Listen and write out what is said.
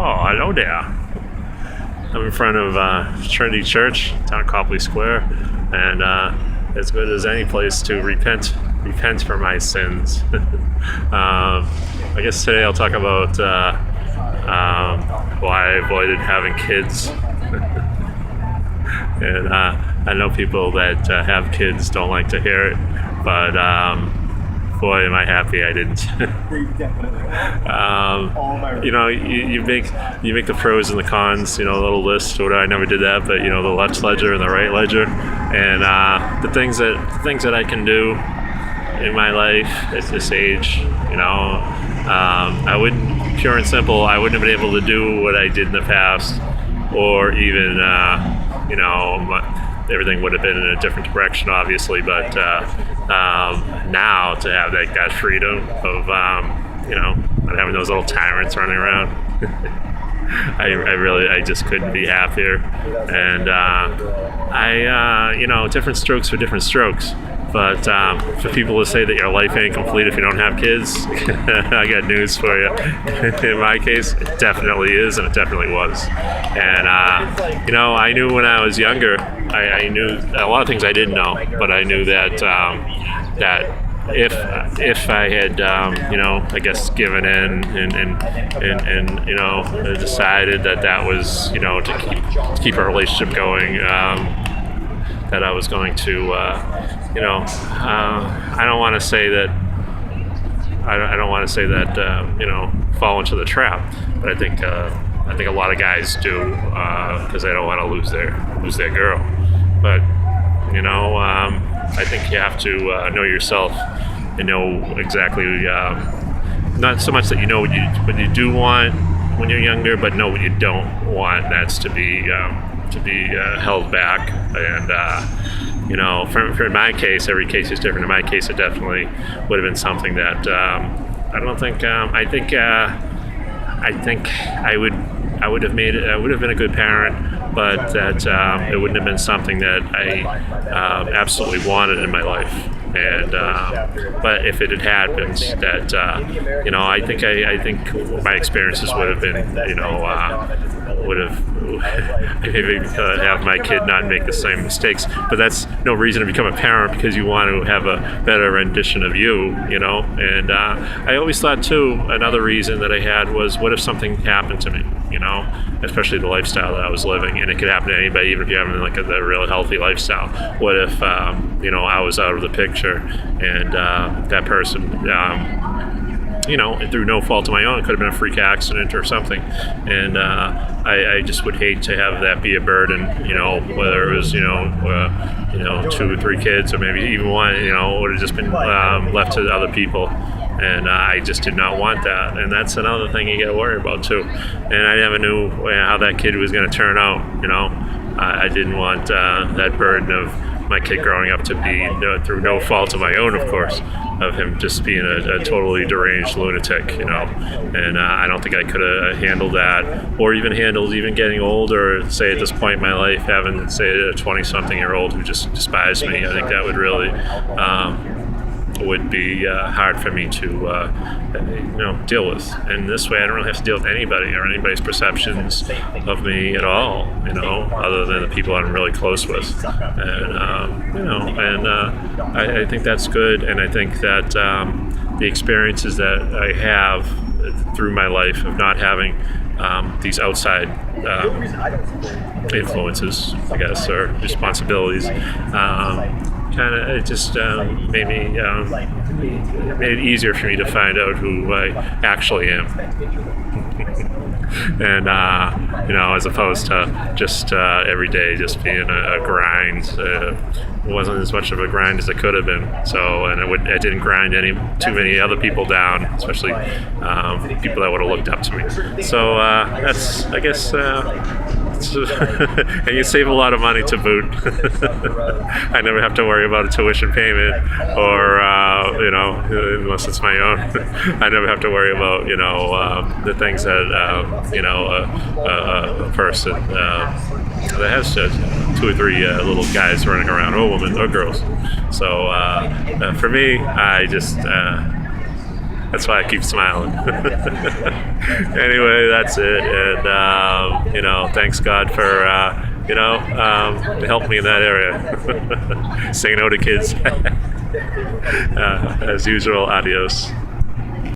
Oh, hello there. I'm in front of Trinity Church, down Copley Square, and as good as any place to repent for my sins. I guess today I'll talk about why I avoided having kids. And I know people that have kids don't like to hear it, but boy, am I happy I didn't. You make the pros and the cons, a little list. I never did that, but the left ledger and the right ledger, and the things that I can do in my life at this age. I wouldn't, pure and simple, I wouldn't have been able to do what I did in the past, or even everything would have been in a different direction, obviously. But now to have that freedom of not having those little tyrants running around, I just couldn't be happier. And different strokes for different strokes. But for people to say that your life ain't complete if you don't have kids, I got news for you. In my case, it definitely is, and it definitely was. And I knew when I was younger, I knew a lot of things I didn't know, but I knew that if I had I guess given in and decided that was to keep our relationship going, that I was going to I don't want to say that fall into the trap, but I think a lot of guys do, because they don't want to lose their girl. But I think you have to know yourself and know exactly, not so much that you know what you do want when you're younger, but know what you don't want. That's to be held back. And for my case, every case is different. In my case, it definitely would have been something that I don't think. I think I would have made it. I would have been a good parent, but that it wouldn't have been something that I absolutely wanted in my life. And but if it had happened, that I think my experiences would have been would have maybe have my kid not make the same mistakes. But that's no reason to become a parent, because you want to have a better rendition of you. And I always thought too, another reason that I had was, what if something happened to me? Especially the lifestyle that I was living, and it could happen to anybody, even if you're having a really healthy lifestyle. What if I was out of the picture, and that person through no fault of my own, it could have been a freak accident or something, and I just would hate to have that be a burden, whether it was 2 or 3 kids, or maybe even one, would have just been left to other people. And I just did not want that. And that's another thing you got to worry about too. And I never knew how that kid was going to turn out. I didn't want that burden of my kid growing up to be, through no fault of my own, of course, of him just being a totally deranged lunatic, And I don't think I could have handled that, or even getting older, say at this point in my life, having, say, a 20-something-year-old who just despised me. I think that would really would be hard for me to deal with. And this way I don't really have to deal with anybody or anybody's perceptions of me at all, other than the people I'm really close with. And I think that's good. And I think that the experiences that I have through my life of not having these outside influences, I guess, or responsibilities, it just made it easier for me to find out who I actually am. And as opposed to just every day just being a grind. It wasn't as much of a grind as it could have been. So, and I didn't grind too many other people down, especially people that would have looked up to me. So that's, I guess, and you save a lot of money to boot. I never have to worry about a tuition payment, or unless it's my own. I never have to worry about the things that a person that has 2 or 3 little guys running around, or women or girls. So for me, I just that's why I keep smiling. Anyway, that's it. And thanks God for helping me in that area. Say no to kids. As usual, adios.